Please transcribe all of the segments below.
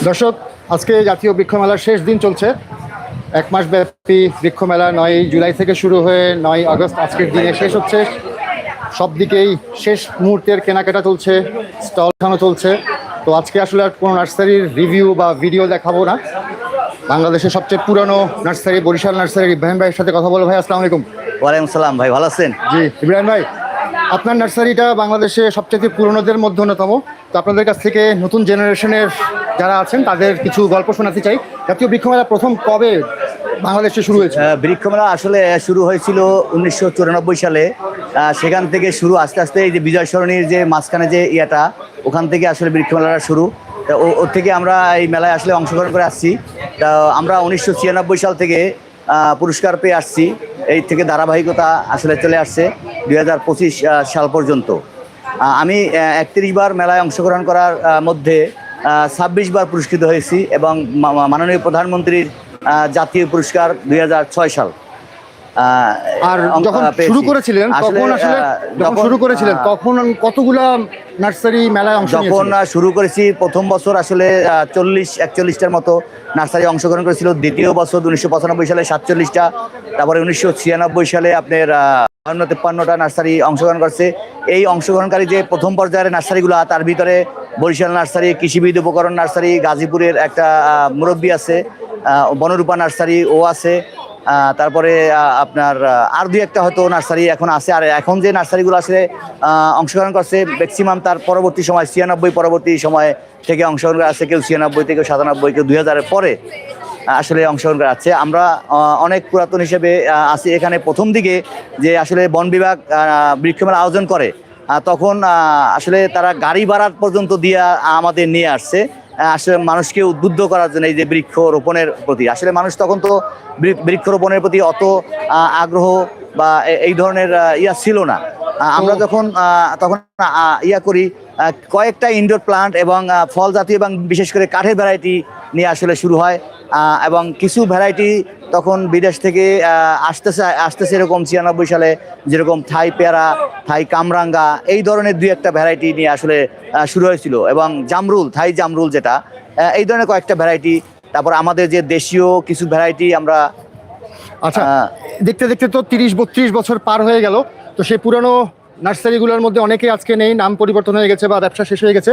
দর্শক, আজকে জাতীয় বৃক্ষ মেলার শেষ দিন চলছে। এক মাস ব্যাপী বৃক্ষ মেলা 9 জুলাই থেকে শুরু হয়ে 9 আগস্ট আজকের দিনে শেষ হচ্ছে। সব দিকেই শেষ মুহূর্তের কেনাকাটা চলছে, স্টল খানো চলছে। তো আজকে আসলে আর কোনো নার্সারির রিভিউ বা ভিডিও দেখাবো না। বাংলাদেশের সবচেয়ে পুরনো নার্সারি বরিশাল নার্সারির ইব্রাহিম ভাইয়ের সাথে কথা বলবো। ভাই, আসসালামু আলাইকুম। ওয়ালাইকুম সালাম। ভাই ভালো আছেন? জি ইব্রাহিম ভাই, আপনার নার্সারিটা বাংলাদেশে সবচেয়ে পুরনোদের মধ্যে অন্যতম। তো আপনাদের কাছ থেকে নতুন জেনারেশনের যারা আছেন তাদের কিছু গল্প শোনাতে চাই। জাতীয় বৃক্ষ মেলা প্রথম কবে বাংলাদেশে শুরু হয়েছে? বৃক্ষ মেলা আসলে শুরু হয়েছিল 1994 সালে। সেখান থেকে শুরু, আস্তে আস্তে এই যে বিজয় সরণির যে মাঝখানে যে ইয়েটা, ওখান থেকে আসলে বৃক্ষ মেলাটা শুরু। তা ওর থেকে আমরা এই মেলায় আসলে অংশগ্রহণ করে আসছি। তা আমরা 1996 সাল থেকে পুরস্কার পেয়ে আসছি। এই থেকে ধারাবাহিকতা আসলে চলে আসছে 2025 সাল পর্যন্ত। আমি 31 বার মেলায় অংশগ্রহণ করার মধ্যে 26 বার পুরস্কৃত হয়েছি এবং মাননীয় প্রধানমন্ত্রীর জাতীয় পুরস্কার 2006 সাল। আর যখন শুরু করেছিলেন তখন কতগুলা নার্সারি মেলায় অংশ নিয়েছিল? যখন শুরু করেছি প্রথম বছর আসলে 40-41টার মতো নার্সারি অংশগ্রহণ করেছিল। দ্বিতীয় বছর 1995 সালে 47টা, তারপরে 1996 সালে আপনার 53টা নার্সারি অংশগ্রহণ করছে। এই অংশগ্রহণকারী যে প্রথম পর্যায়ের নার্সারিগুলো, তার ভিতরে বরিশাল নার্সারি, কৃষিবিদ উপকরণ নার্সারি, গাজীপুরের একটা মুরব্বী আছে, বনরূপা নার্সারি ও আছে, তারপরে আপনার আর দুই একটা হয়তো নার্সারি এখন আছে। আর এখন যে নার্সারিগুলো আসলে অংশগ্রহণ করছে ম্যাক্সিমাম তার পরবর্তী সময় 96 পরবর্তী সময় থেকে অংশগ্রহণ করে আছে। কেউ 96 থেকে 97, কেউ 2000-এর পরে আসলে অংশগ্রহণ করে আছে। আমরা অনেক পুরাতন হিসেবে আছি এখানে। প্রথম দিকে যে আসলে বন বিভাগ বৃক্ষমেলা আয়োজন করে, তখন আসলে তারা গাড়ি ভাড়া পর্যন্ত দিয়ে আমাদের নিয়ে আসছে আসলে মানুষকে উদ্বুদ্ধ করার জন্য। এই যে বৃক্ষ রোপণের প্রতি আসলে মানুষ তখন তো বৃক্ষরোপণের প্রতি অত আগ্রহ বা এই ধরনের ইয়া ছিল না। আমরা তখন ইয়া করি, কয়েকটা ইনডোর প্লান্ট এবং ফল জাতীয় এবং বিশেষ করে কাঠের ভ্যারাইটি নিয়ে আসলে শুরু হয়। এবং কিছু ভ্যারাইটি তখন বিদেশ থেকে আসতেছে এরকম 96 সালে যেরকম থাই পেয়ারা, থাই কামরাঙ্গা, এই ধরনের দুই একটা ভ্যারাইটি নিয়ে আসলে শুরু হয়েছিল। এবং জামরুল, থাই জামরুল যেটা, এই ধরনের কয়েকটা ভ্যারাইটি। তারপর আমাদের যে দেশীয় কিছু ভ্যারাইটি আমরা আচ্ছা, দেখতে দেখতে তো 30-32 বছর পার হয়ে গেল। তো সেই পুরনো নার্সারিগুলোর মধ্যে অনেকেই আজকে নেই, নাম পরিবর্তন হয়ে গেছে বা ব্যবসা শেষ হয়ে গেছে।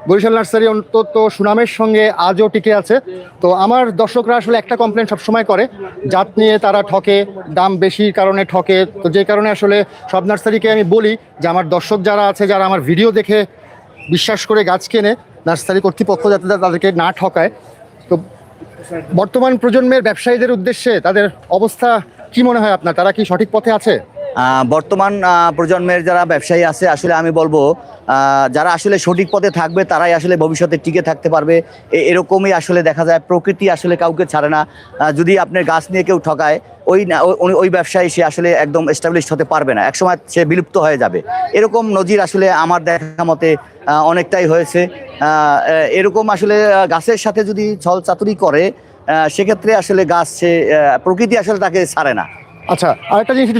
বরিশাল নার্সারি অন্তত সুনামের সঙ্গে আজও টিকে আছে। তো আমার দর্শকরা আসলে একটা কমপ্লেন সবসময় করে, জাত নিয়ে তারা ঠকে, দাম বেশির কারণে ঠকে। তো যে কারণে আসলে সব নার্সারিকে আমি বলি যে আমার দর্শক যারা আছে, যারা আমার ভিডিও দেখে বিশ্বাস করে গাছ কেনে, নার্সারি কর্তৃপক্ষ যাতে তাদেরকে না ঠকায়। তো বর্তমান প্রজন্মের ব্যবসায়ীদের উদ্দেশ্যে তাদের অবস্থা কি মনে হয় আপনার? তারা কি সঠিক পথে আছে? বর্তমান প্রজন্মের যারা ব্যবসায়ী আছে, আসলে আমি বলবো যারা আসলে সঠিক পথে থাকবে তারাই আসলে ভবিষ্যতে টিকে থাকতে পারবে। এরকমই আসলে দেখা যায়। প্রকৃতি আসলে কাউকে ছাড়ে না। যদি আপনার গাছ নিয়ে কেউ ঠকায়, ওই ব্যবসায়ী সে আসলে একদম এস্টাবলিশড হতে পারবে না, একসময় সে বিলুপ্ত হয়ে যাবে। এরকম নজির আসলে আমার দেখা মতে অনেকটাই হয়েছে। এরকম আসলে গাছের সাথে যদি ছল চাতুরি করে, সেক্ষেত্রে আসলে গাছ সে প্রকৃতি আসলে তাকে ছাড়ে না। আচ্ছা, আরেকটা জিনিস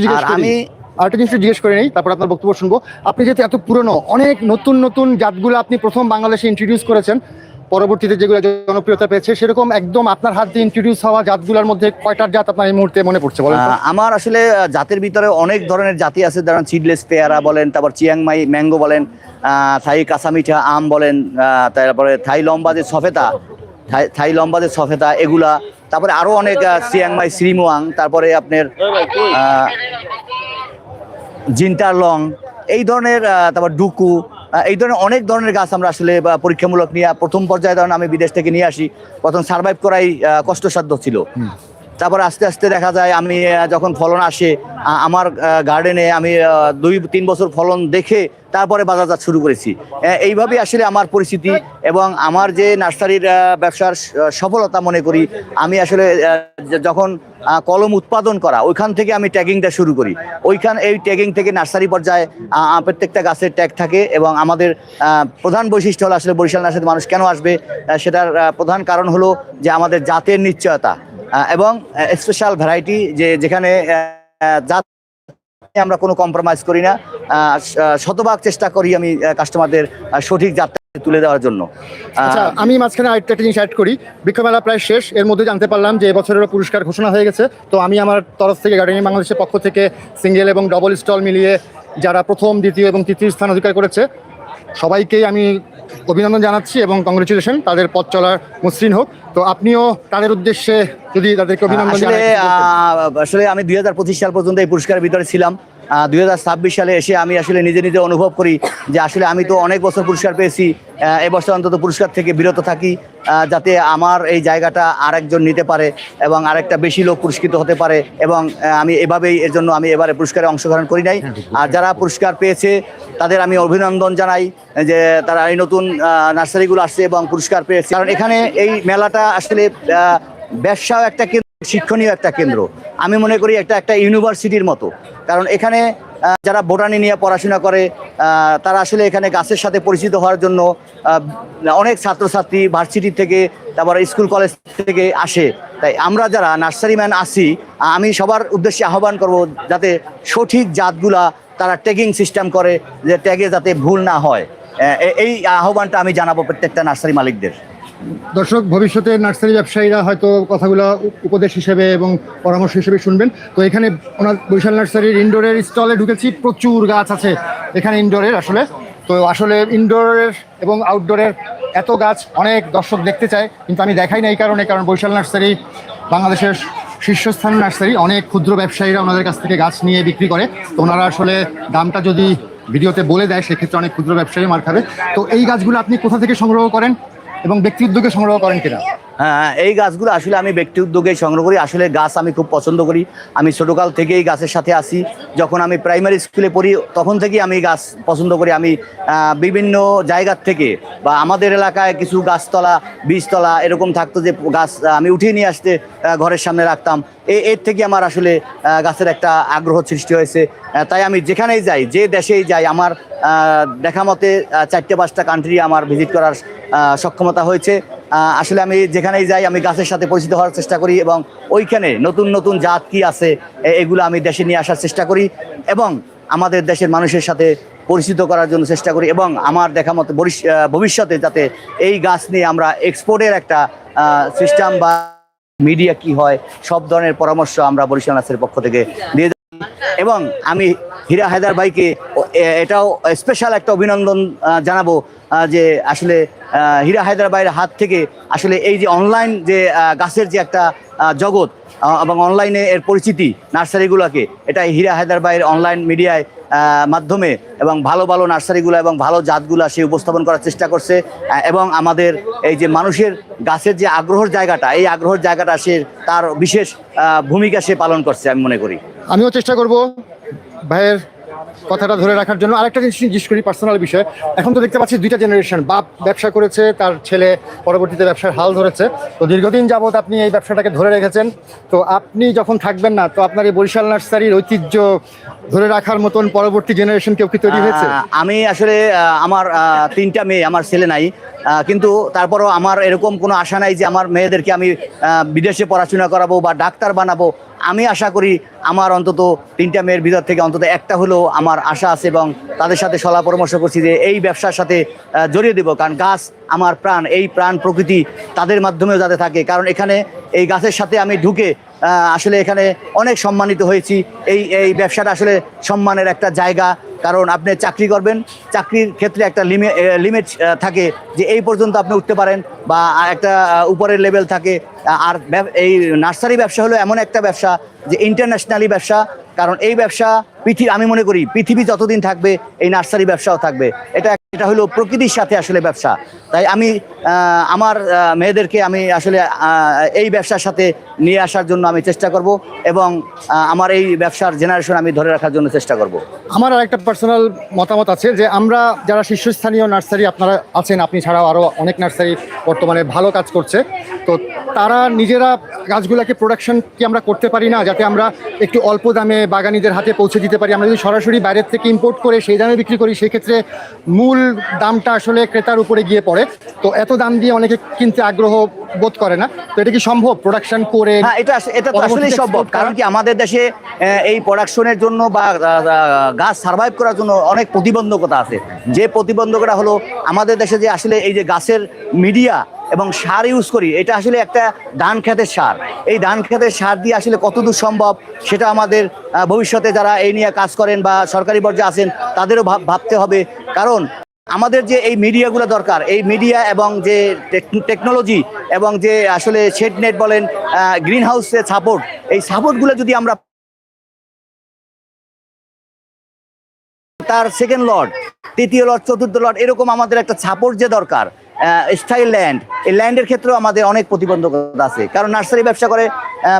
জিজ্ঞেস করে নেই, তারপর আপনার বক্তব্য শুনবো। আপনি যেহেতু এত পুরনো, অনেক নতুন নতুন জাতগুলো আপনি প্রথম বাংলাদেশে ইন্ট্রোডিউস করেছেন, পরবর্তীতে যেগুলো জনপ্রিয়তা পেয়েছে, সেরকম একদম আপনার হাত দিয়ে ইন্ট্রোডিউস হওয়া জাতগুলোর মধ্যে কয়টার জাত আপনার এই মুহূর্তে মনে পড়ছে বলেন? আমার আসলে জাতের ভিতরে অনেক ধরনের জাতি আছে। ধরেন সিডলেস পেয়ারা বলেন, তারপর চিয়াংমাই ম্যাঙ্গো বলেন, থাই কাঁচামিঠা আম বলেন, তারপরে থাই লম্বা যে সফেদা এগুলা, তারপরে আরো অনেক চিয়াংমাই শ্রীমুয়াং, তারপরে আপনার জিন্টার লং, এই ধরনের, তারপর ডুকু, এই ধরনের অনেক ধরনের গাছ আমরা আসলে পরীক্ষামূলক নিয়ে প্রথম পর্যায়ে ধরেন আমি বিদেশ থেকে নিয়ে আসি। প্রথম সার্ভাইভ করাই কষ্টসাধ্য ছিল। তারপর আস্তে আস্তে দেখা যায় আমি যখন ফলন আসে আমার গার্ডেনে, আমি 2-3 বছর ফলন দেখে তারপরে বাজারজাত শুরু করেছি। এইভাবেই আসলে আমার পরিস্থিতি এবং আমার যে নার্সারির ব্যবসার সফলতা মনে করি আমি আসলে যখন কলম উৎপাদন করা, ওইখান থেকে আমি ট্যাগিংটা শুরু করি। এই ট্যাগিং থেকে নার্সারি পর্যায়ে প্রত্যেকটা গাছের ট্যাগ থাকে। এবং আমাদের প্রধান বৈশিষ্ট্য হলো আসলে বরিশাল নার্সারিতে মানুষ কেন আসবে, সেটার প্রধান কারণ হলো যে আমাদের জাতের নিশ্চয়তা এবং স্পেশাল ভ্যারাইটি, যেখানে জাত আমরা কোনো কম্প্রোমাইজ করি না। শতভাগ চেষ্টা করি আমি কাস্টমারদের সঠিক জাত তুলে দেওয়ার জন্য। আচ্ছা, আমি মাঝখানে আরেকটা জিনিস অ্যাড করি। বৃক্ষমেলা প্রায় শেষ, এর মধ্যে জানতে পারলাম যে এবছরেরও পুরস্কার ঘোষণা হয়ে গেছে। তো আমি আমার তরফ থেকে গার্ডেনিং বাংলাদেশের পক্ষ থেকে সিঙ্গেল এবং ডবল স্টল মিলিয়ে যারা প্রথম, দ্বিতীয় এবং তৃতীয় স্থান অধিকার করেছে সবাইকেই আমি অভিনন্দন জানাচ্ছি এবং কংগ্রেচুলেশন, তাদের পথ চলার মসৃণ হোক। তো আপনিও তাদের উদ্দেশ্যে যদি তাদেরকে অভিনন্দন জানান। আসলে আমি 2025 সাল পর্যন্ত এই পুরস্কারের ভিতরে ছিলাম। 2026 সালে এসে আমি আসলে নিজে নিজে অনুভব করি যে আসলে আমি তো অনেক বছর পুরস্কার পেয়েছি, এবছর অন্তত পুরস্কার থেকে বিরত থাকি, যাতে আমার এই জায়গাটা আরেকজন নিতে পারে এবং আরেকটা বেশি লোক পুরস্কৃত হতে পারে। এবং আমি এভাবেই, এর জন্য আমি এবারে পুরস্কারে অংশগ্রহণ করি নাই। আর যারা পুরস্কার পেয়েছে তাদের আমি অভিনন্দন জানাই যে তারা এই নতুন নার্সারিগুলো আসছে এবং পুরস্কার পেয়েছে। কারণ এখানে এই মেলাটা আসলে ব্যবসাও একটা কেন্দ্র, শিক্ষণীয় একটা কেন্দ্র। আমি মনে করি একটা ইউনিভার্সিটির মতো। কারণ এখানে যারা বোটানি নিয়ে পড়াশোনা করে তারা আসলে এখানে গাছের সাথে পরিচিত হওয়ার জন্য অনেক ছাত্রছাত্রী ভার্সিটি থেকে, তারপরে স্কুল কলেজ থেকে আসে। তাই আমরা যারা নার্সারিম্যান আছি, আমি সবার উদ্দেশ্যে আহ্বান করব যাতে সঠিক জাতগুলা তারা ট্যাগিং সিস্টেম করে, যে ট্যাগে যাতে ভুল না হয়। এই আহ্বানটা আমি জানাবো প্রত্যেকটা নার্সারি মালিকদের। দর্শক, ভবিষ্যতে নার্সারি ব্যবসায়ীরা হয়তো কথাগুলো উপদেশ হিসেবে এবং পরামর্শ হিসেবে শুনবেন। তো এখানে ওনার বরিশাল নার্সারির ইনডোরের স্টলে ঢুকেছি, প্রচুর গাছ আছে এখানে ইনডোরের। আসলে ইনডোরের এবং আউটডোরের এত গাছ অনেক দর্শক দেখতে চায়, কিন্তু আমি দেখাই না এই কারণে, কারণ বরিশাল নার্সারি বাংলাদেশের শীর্ষস্থান নার্সারি। অনেক ক্ষুদ্র ব্যবসায়ীরা ওনাদের কাছ থেকে গাছ নিয়ে বিক্রি করে। তো ওনারা আসলে দামটা যদি ভিডিওতে বলে দেয় সেক্ষেত্রে অনেক ক্ষুদ্র ব্যবসায়ী মার খাবে। তো এই গাছগুলো আপনি কোথা থেকে সংগ্রহ করেন এবং ব্যক্তি উদ্যোগে সংগ্রহ করেন কিনা? হ্যাঁ, এই গাছগুলো আসলে আমি ব্যক্তি উদ্যোগে সংগ্রহ করি। আসলে গাছ আমি খুব পছন্দ করি। আমি ছোটোকাল থেকেই গাছের সাথে আসি। যখন আমি প্রাইমারি স্কুলে পড়ি তখন থেকেই আমি গাছ পছন্দ করি। আমি বিভিন্ন জায়গার থেকে বা আমাদের এলাকায় কিছু গাছতলা, বীজতলা এরকম থাকতো যে গাছ আমি উঠিয়ে নিয়ে আসতে ঘরের সামনে রাখতাম। এর থেকে আমার আসলে গাছের একটা আগ্রহ সৃষ্টি হয়েছে। তাই আমি যেখানেই যাই, যে দেশেই যাই, আমার দেখা মতে 4-5টা কান্ট্রি আমার ভিজিট করার সক্ষমতা হয়েছে। আসলে আমি যেখানেই যাই আমি গাছের সাথে পরিচিত হওয়ার চেষ্টা করি এবং ওইখানে নতুন নতুন জাত কি আছে এগুলো আমি দেশে নিয়ে আসার চেষ্টা করি এবং আমাদের দেশের মানুষের সাথে পরিচিত করার জন্য চেষ্টা করি। এবং আমার দেখা মতো ভবিষ্যতে যাতে এই গাছ নিয়ে আমরা এক্সপোর্টের একটা সিস্টেম বা মিডিয়া কি হয় সব ধরনের পরামর্শ আমরা বরিশাল নার্সারির পক্ষ থেকে দিয়ে যাই। এবং আমি হীরা হায়দার ভাইকে এটাও স্পেশাল একটা অভিনন্দন জানাবো যে আসলে হীরা হায়দার ভাইয়ের হাত থেকে আসলে এই যে অনলাইন যে গাছের যে একটা জগৎ এবং অনলাইনে এর পরিচিতি নার্সারিগুলোকে, এটা হীরা হায়দার ভাইয়ের অনলাইন মিডিয়ায় মাধ্যমে এবং ভালো ভালো নার্সারিগুলো এবং ভালো জাতগুলো সে উপস্থাপন করার চেষ্টা করছে। এবং আমাদের এই যে মানুষের গাছের যে আগ্রহের জায়গাটা, এই আগ্রহের জায়গাটা সে তার বিশেষ ভূমিকা সে পালন করছে আমি মনে করি। আমিও চেষ্টা করব ভাইয়ের কথাটা ধরে রাখার জন্য। আরেকটা জিনিস জিজ্ঞেস করি, পার্সোনাল বিষয়। এখন তো দেখতে পাচ্ছি 2টা জেনারেশন, বাপ ব্যবসা করেছে, তার ছেলে পরবর্তীতে ব্যবসার হাল ধরেছে। তো দীর্ঘদিন যাবৎ আপনি এই ব্যবসাটাকে ধরে রেখেছেন। তো আপনি যখন থাকবেন না, তো আপনার এই বরিশাল নার্সারির ঐতিহ্য ধরে রাখার মতন পরবর্তী জেনারেশন কেউ কি তৈরি হয়েছে? আমি আসলে আমার 3টা মেয়ে, আমার ছেলে নাই, কিন্তু তারপরও আমার এরকম কোনো আশা নাই যে আমার মেয়েদেরকে আমি বিদেশে পড়াশোনা করাবো বা ডাক্তার বানাবো। আমি আশা করি আমার অন্তত 3টা মেয়ের ভিতর থেকে অন্তত একটা হলেও আমার আশা আছে এবং তাদের সাথে সলা পরামর্শ করছি যে এই ব্যবসার সাথে জড়িয়ে দেবো। কারণ গাছ আমার প্রাণ, এই প্রাণ প্রকৃতি তাদের মাধ্যমেও যাতে থাকে। কারণ এখানে এই গাছের সাথে আমি ঢুকে আসলে এখানে অনেক সম্মানিত হয়েছি। এই ব্যবসাটা আসলে সম্মানের একটা জায়গা। কারণ আপনি চাকরি করবেন, চাকরির ক্ষেত্রে একটা লিমিট থাকে যে এই পর্যন্ত আপনি উঠতে পারেন বা একটা উপরের লেভেল থাকে। আর এই নার্সারি ব্যবসা হলো এমন একটা ব্যবসা যে ইন্টারন্যাশনালি ব্যবসা। কারণ এই ব্যবসা আমি মনে করি পৃথিবী যতদিন থাকবে এই নার্সারি ব্যবসাও থাকবে। এটা হলো প্রকৃতির সাথে আসলে ব্যবসা। তাই আমি আমার মেয়েদেরকে আমি আসলে এই ব্যবসার সাথে নিয়ে আসার জন্য আমি চেষ্টা করব এবং আমার এই ব্যবসার জেনারেশন আমি ধরে রাখার জন্য চেষ্টা করব। আমার আরেকটা পার্সোনাল মতামত আছে যে আমরা যারা শীর্ষস্থানীয় নার্সারি আপনারা আছেন, আপনি ছাড়াও আরও অনেক নার্সারি বর্তমানে ভালো কাজ করছে। তো তারা নিজেরা গাছগুলোকে প্রোডাকশন কি আমরা করতে পারি না, যাতে আমরা একটু অল্প দামে বাগানীদের হাতে পৌঁছে দিতে পারি? আমরা যদি সরাসরি বাইরের থেকে ইম্পোর্ট করে সেই দামে বিক্রি করি, সেক্ষেত্রে মূল দামটা আসলে ক্রেতার উপরে গিয়ে পড়ে, তো এত দাম দিয়ে অনেকে কিনতে আগ্রহ বোধ করে না। তো এটা কি সম্ভব প্রোডাকশন করে? হ্যাঁ, এটা তো আসলেই সম্ভব, কারণ কি আমাদের দেশে এই প্রোডাকশনের জন্য বা গাছ সার্ভাইভ করার জন্য অনেক প্রতিবন্ধকতা আছে। যে প্রতিবন্ধকতা হলো আমাদের দেশে যে আসলে এই যে গাছের মিডিয়া এবং সার ইউজ করি, এটা আসলে একটা ধান খেতের সার। এই ধান খেতের সার দিয়ে আসলে কতদূর সম্ভব সেটা আমাদের ভবিষ্যতে যারা এই নিয়ে কাজ করেন বা সরকারি পর্যায়ে আছেন তাদেরও ভাবতে হবে। কারণ আমাদের যে এই মিডিয়াগুলো দরকার, এই মিডিয়া এবং যে টেকনোলজি এবং যে আসলে শেড নেট বলেন, গ্রিন হাউসের সাপোর্ট, এই সাপোর্টগুলো যদি আমরা তার সেকেন্ড লর্ড, তৃতীয় লর্ড, চতুর্থ লর্ড, এরকম আমাদের একটা সাপোর্ট যে দরকার। স্থায়ী ল্যান্ড, এই ল্যান্ডের ক্ষেত্রেও আমাদের অনেক প্রতিবন্ধকতা আছে। কারণ নার্সারি ব্যবসা করে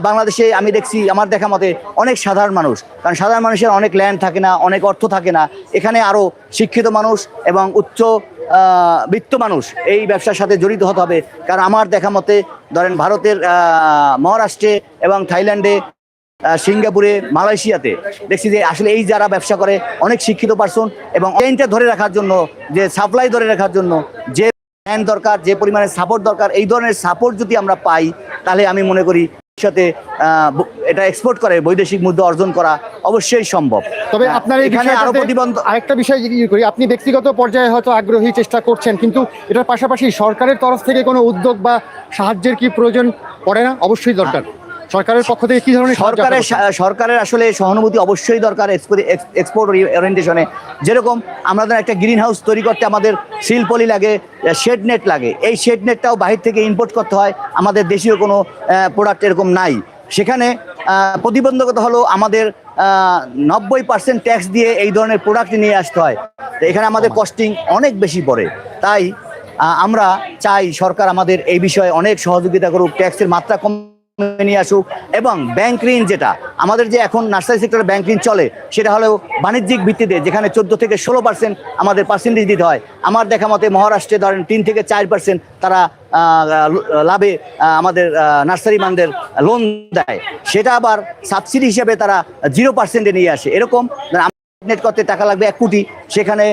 বাংলাদেশে আমি দেখছি, আমার দেখা মতে অনেক সাধারণ মানুষ, কারণ সাধারণ মানুষের অনেক ল্যান্ড থাকে না, অনেক অর্থ থাকে না। এখানে আরও শিক্ষিত মানুষ এবং উচ্চ বিত্ত মানুষ এই ব্যবসার সাথে জড়িত হতে হবে। কারণ আমার দেখা মতে ধরেন ভারতের মহারাষ্ট্রে এবং থাইল্যান্ডে, সিঙ্গাপুরে, মালয়েশিয়াতে দেখছি যে আসলে এই যারা ব্যবসা করে অনেক শিক্ষিত পার্সন, এবং চেইনটা ধরে রাখার জন্য, যে সাপ্লাই ধরে রাখার জন্য যে ল্যান্ড দরকার, যে পরিমাণে সাপোর্ট দরকার, এই ধরনের সাপোর্ট যদি আমরা পাই তাহলে আমি মনে করি সাথে এটা এক্সপোর্ট করে বৈদেশিক মুদ্রা অর্জন করা অবশ্যই সম্ভব। তবে আপনার এখানে আরো প্রতিবন্ধক আরেকটা বিষয় করি, আপনি ব্যক্তিগত পর্যায়ে হয়তো আগ্রহী, চেষ্টা করছেন, কিন্তু এটার পাশাপাশি সরকারের তরফ থেকে কোনো উদ্যোগ বা সাহায্যের কি প্রয়োজন পড়ে না? অবশ্যই দরকার। সরকারের পক্ষ থেকে কি ধরনের সরকারের আসলে সহানুভূতি অবশ্যই দরকার এক্সপোর্ট ওরিয়েন্টেশনে। যেরকম আমাদের একটা গ্রিন হাউস তৈরি করতে আমাদের সিল পলি লাগে, শেড নেট লাগে। এই শেড নেটটাও বাহির থেকে ইম্পোর্ট করতে হয়, আমাদের দেশীয় কোনো প্রোডাক্ট এরকম নাই। সেখানে প্রতিবন্ধকতা হলো আমাদের 90% ট্যাক্স দিয়ে এই ধরনের প্রোডাক্ট নিয়ে আসতে হয়। তো এখানে আমাদের কস্টিং অনেক বেশি পড়ে। তাই আমরা চাই সরকার আমাদের এই বিষয়ে অনেক সহযোগিতা করুক, ট্যাক্সের মাত্রা কম নিয়ে আসুক, এবং ব্যাংক ঋণ, যেটা আমাদের যে এখন নার্সারি সেক্টরে ব্যাংক ঋণ চলে, সেটা হলো বাণিজ্যিক ভিত্তিতে, যেখানে 14 থেকে 16% আমাদের পার্সেন্টেজ দিতে হয়। আমার দেখা মতে মহারাষ্ট্রে ধরেন 3 থেকে 4% তারা লাভে আমাদের নার্সারি ম্যানদের লোন দেয়, সেটা আবার সাবসিডি হিসেবে তারা 0%-এ নিয়ে আসে। এরকম নেট করতে টাকা লাগবে 1 কোটি, সেখানে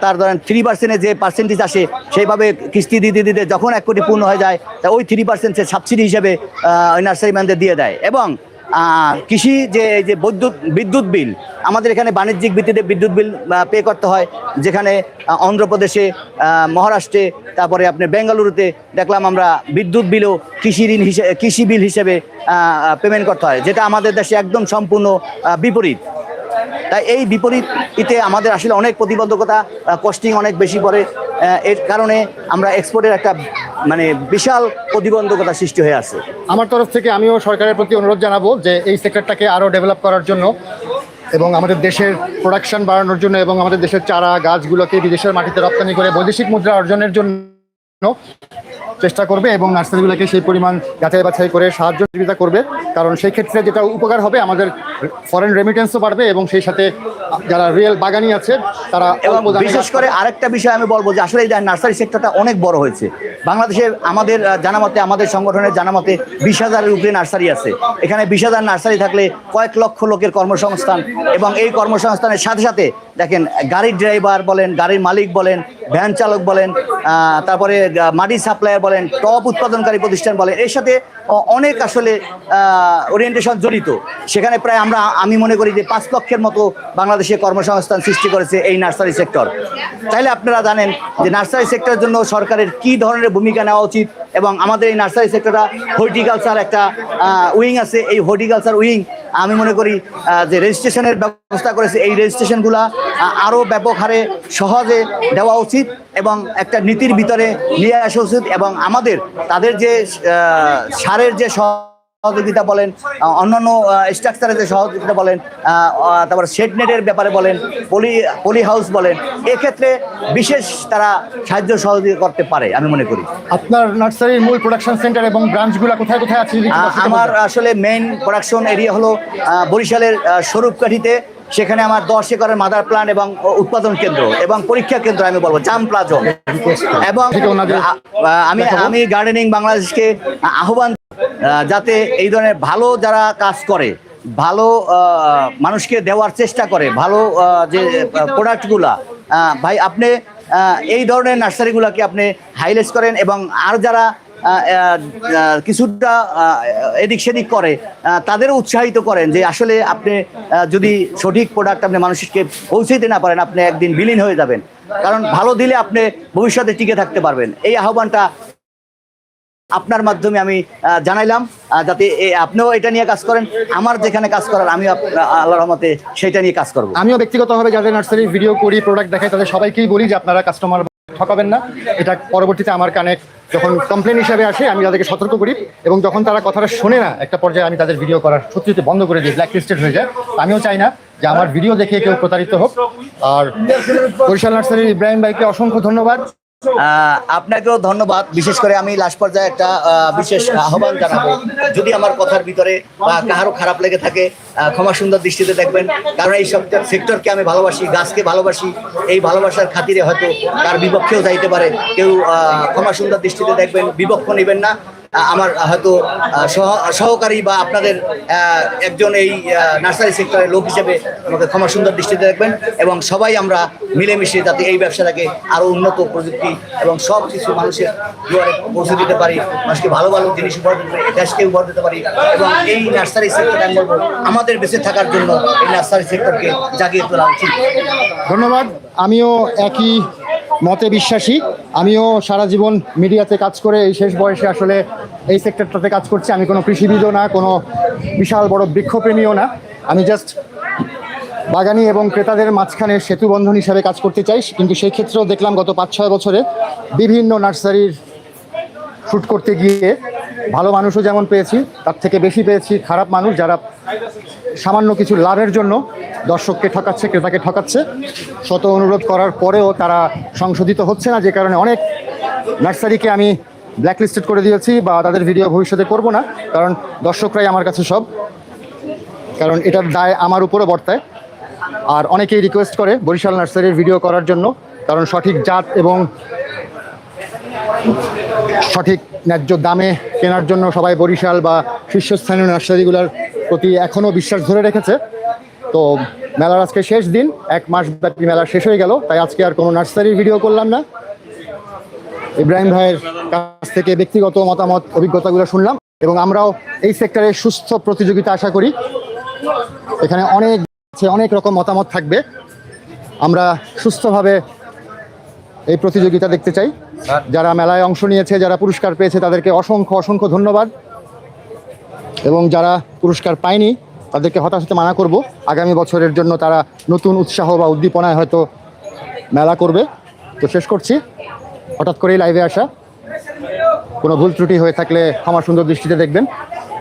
তার ধরেন 3%-এ যে পার্সেন্টেজ আসে, সেইভাবে কিস্তি দিতে দিতে যখন 1 কোটি পূর্ণ হয়ে যায়, তা ওই 3% সে সাবসিডি হিসেবে ওই নার্সারি ম্যানদের দিয়ে দেয়। এবং কৃষি যে বিদ্যুৎ বিল, আমাদের এখানে বাণিজ্যিক ভিত্তিতে বিদ্যুৎ বিল পে করতে হয়, যেখানে অন্ধ্রপ্রদেশে, মহারাষ্ট্রে, তারপরে আপনি বেঙ্গালুরুতে দেখলাম আমরা বিদ্যুৎ বিলও কৃষি বিল হিসেবে পেমেন্ট করতে হয়, যেটা আমাদের দেশে একদম সম্পূর্ণ বিপরীত। তাই এই বিপরীতে আমাদের আসলে অনেক প্রতিবন্ধকতা, কস্টিং অনেক বেশি পড়ে। এর কারণে আমরা এক্সপোর্টের একটা মানে বিশাল প্রতিবন্ধকতা সৃষ্টি হয়ে আছে। আমার তরফ থেকে আমিও সরকারের প্রতি অনুরোধ জানাবো যে এই সেক্টরটাকে আরও ডেভেলপ করার জন্য এবং আমাদের দেশের প্রোডাকশন বাড়ানোর জন্য এবং আমাদের দেশের চারা গাছগুলোকে বিদেশের মাটিতে রপ্তানি করে বৈদেশিক মুদ্রা অর্জনের জন্য চেষ্টা করবে, এবং নার্সারিগুলোকে সেই পরিমাণ যাচাই বাছাই করে সাহায্য সহযোগিতা করবে। কারণ সেই ক্ষেত্রে যেটা উপকার হবে, আমাদের ফরেন রেমিটেন্সও বাড়বে, এবং সেই সাথে যারা রিয়েল বাগানি আছে তারা। এবং বিশেষ করে আরেকটা বিষয় আমি বলবো যে আসলে এই নার্সারি সেক্টরটা অনেক বড় হয়েছে বাংলাদেশের। আমাদের জানামতে, আমাদের সংগঠনের জানামতে 20,000-এর উপরে নার্সারি আছে। এখানে 20,000 নার্সারি থাকলে কয়েক লক্ষ লোকের কর্মসংস্থান, এবং এই কর্মসংস্থানের সাথে সাথে দেখেন গাড়ির ড্রাইভার বলেন, গাড়ির মালিক বলেন, ভ্যান চালক বলেন, তারপরে মাটি সাপ্লায়ার বলেন, টপ উৎপাদনকারী প্রতিষ্ঠান বলেন, এর সাথে অনেক আসলে ওরিয়েন্টেশন জড়িত। সেখানে প্রায় আমি মনে করি যে 5 লক্ষের মতো বাংলাদেশে কর্মসংস্থান সৃষ্টি করেছে এই নার্সারি সেক্টর। তাইলে আপনারা জানেন যে নার্সারি সেক্টরের জন্য সরকারের কি ধরনের ভূমিকা নেওয়া উচিত। এবং আমাদের এই নার্সারি সেক্টরটা হর্টিকালচার একটা উইং আছে, এই হর্টিকালচার উইং আমি মনে করি যে রেজিস্ট্রেশনের ব্যবস্থা করেছে, এই রেজিস্ট্রেশনগুলো আরও ব্যাপক হারে সহজে দেওয়া উচিত এবং একটা নীতির ভিতরে নিয়ে আসা উচিত। এবং আমাদের তাদের যে সারের যে সহযোগিতা বলেন, অন্যান্য স্ট্রাকচারের যে সহযোগিতা বলেন, তারপর শেড নেটের ব্যাপারে বলেন, পলি হাউস বলেন, এক্ষেত্রে বিশেষ তারা সাহায্য সহযোগিতা করতে পারে আমি মনে করি। আপনার নার্সারির মূল প্রোডাকশন সেন্টার এবং ব্রাঞ্চগুলো কোথায় কোথায় আছে? আমার আসলে মেইন প্রোডাকশন এরিয়া হলো বরিশালের স্বরূপকাঠিতে। সেখানে আমার 10 একরের মাদার প্ল্যান্ট এবং উৎপাদন কেন্দ্র এবং পরীক্ষা কেন্দ্র আমি বলবো জাম প্লাজা। এবং আমি গার্ডেনিং বাংলাদেশকে আহ্বান, যাতে এই ধরনের ভালো যারা কাজ করে, ভালো মানুষকে দেওয়ার চেষ্টা করে, ভালো যে প্রোডাক্টগুলা, ভাই আপনি এই ধরনের নার্সারিগুলোকে আপনি হাইলাইট করেন এবং আর যারা কিছুটা এদিক সেদিক করে তাদের উৎসাহিত করেন যে আসলে আপনি যদি সঠিক প্রোডাক্ট আপনি মানুষকে পৌঁছাইতে না পারেন আপনি একদিন বিলীন হয়ে যাবেন, কারণ ভালো দিলে আপনি ভবিষ্যতে টিকে থাকতে পারবেন। এই আহ্বানটা আপনার মাধ্যমে আমি জানাইলাম, যাতে আপনিও এটা নিয়ে কাজ করেন, আমার যেখানে কাজ করার আমি আল্লাহর রহমতে সেটা নিয়ে কাজ করব। আমিও ব্যক্তিগতভাবে যাদের নার্সারির ভিডিও করি, প্রোডাক্ট দেখাই, তাদের সবাইকেই বলি যে আপনারা কাস্টমার ঠকাবেন না। এটা পরবর্তীতে আমার কানে যখন কমপ্লেন হিসাবে আসে আমি তাদেরকে সতর্ক করি, এবং যখন তারা কথাটা শোনে না একটা পর্যায়ে আমি তাদের ভিডিও করার সত্যিতে বন্ধ করে দিই, ব্ল্যাক লিস্টেড হয়ে যায়। আমিও চাই না যে আমার ভিডিও দেখে কেউ প্রতারিত হোক। আর বরিশাল নার্সারির ইব্রাহিম ভাইকে অসংখ্য ধন্যবাদ। আপনাকেও ধন্যবাদ। বিশেষ করে আমি লাস্ট পর্যায়ে একটা বিশেষ আহ্বান জানাবো, যদি আমার কথার ভিতরে বা কারো খারাপ লেগে থাকে ক্ষমা সুন্দর দৃষ্টিতে দেখবেন, কারণ এই সেক্টরকে আমি ভালোবাসি, গাছকে ভালোবাসি। এই ভালোবাসার খাতিরে হয়তো তার বিপক্ষেও যাইতে পারে, কেউ ক্ষমা সুন্দর দৃষ্টিতে দেখবেন, বিপক্ষ নেবেন না। আমার হয়তো সহকারী বা আপনাদের একজন এই নার্সারি সেক্টরের লোক হিসেবে আমাকে ক্ষমা সুন্দর দৃষ্টিতে দেখবেন, এবং সবাই আমরা মিলেমিশে যাতে এই ব্যবসাটাকে আরও উন্নত প্রযুক্তি এবং সব কিছু মানুষের দুয়ারে পৌঁছে দিতে পারি, মানুষকে ভালো ভালো জিনিস উপহার দিতে পারি, দেশকে উপহার দিতে পারি। এবং এই নার্সারি সেক্টরটা আমি বলবো আমাদের বেঁচে থাকার জন্য এই নার্সারি সেক্টরকে জাগিয়ে তোলা উচিত। ধন্যবাদ। আমিও একই মতে বিশ্বাসী। আমিও সারা জীবন মিডিয়াতে কাজ করে এই শেষ বয়সে আসলে এই সেক্টরটাতে কাজ করছি। আমি কোনো কৃষিবিদও না, কোনো বিশাল বড় বৃক্ষপ্রেমীও না। আমি জাস্ট বাগানি এবং ক্রেতাদের মাঝখানে সেতু বন্ধন হিসাবে কাজ করতে চাই। কিন্তু সেই ক্ষেত্রেও দেখলাম গত 5-6 বছরে বিভিন্ন নার্সারির শ্যুট করতে গিয়ে ভালো মানুষও যেমন পেয়েছি, তার থেকে বেশি পেয়েছি খারাপ মানুষ, যারা সামান্য কিছু লাভের জন্য দর্শককে ঠকাচ্ছে, ক্রেতাকে ঠকাচ্ছে। শত অনুরোধ করার পরেও তারা সংশোধিত হচ্ছে না, যে কারণে অনেক নার্সারিকে আমি ব্ল্যাকলিস্টেড করে দিয়েছি বা তাদের ভিডিও ভবিষ্যতে করব না, কারণ দর্শকরাই আমার কাছে সব। কারণ এটার দায় আমার উপরে বর্তায়। আর অনেকেই রিকোয়েস্ট করে বরিশাল নার্সারির ভিডিও করার জন্য, কারণ সঠিক জাত এবং সঠিক ন্যায্য দামে কেনার জন্য সবাই বরিশাল বা শীর্ষস্থানীয় নার্সারিগুলোর প্রতি এখনও বিশ্বাস ধরে রেখেছে। তো মেলার আজকে শেষ দিন, 1 মাস ব্যাপী মেলা শেষ হয়ে গেল, তাই আজকে আর কোনো নার্সারির ভিডিও করলাম না। ইব্রাহিম ভাইয়ের কাছ থেকে ব্যক্তিগত মতামত, অভিজ্ঞতাগুলো শুনলাম, এবং আমরাও এই সেক্টরে সুস্থ প্রতিযোগিতা আশা করি। এখানে অনেক রকম মতামত থাকবে। আমরা সুস্থভাবে এই প্রতিযোগিতা দেখতে চাই। যারা মেলায় অংশ নিয়েছে, যারা পুরস্কার পেয়েছে, তাদেরকে অসংখ্য ধন্যবাদ। এবং যারা পুরস্কার পায়নি তাদেরকে হতাশ হতে মানা করব। আগামী বছরের জন্য তারা নতুন উৎসাহ বা উদ্দীপনায় হয়তো মেলা করবে। তো শেষ করছি, হঠাৎ করেই লাইভে আসা, কোনো ভুল ত্রুটি হয়ে থাকলে ক্ষমা সুন্দর দৃষ্টিতে দেখবেন।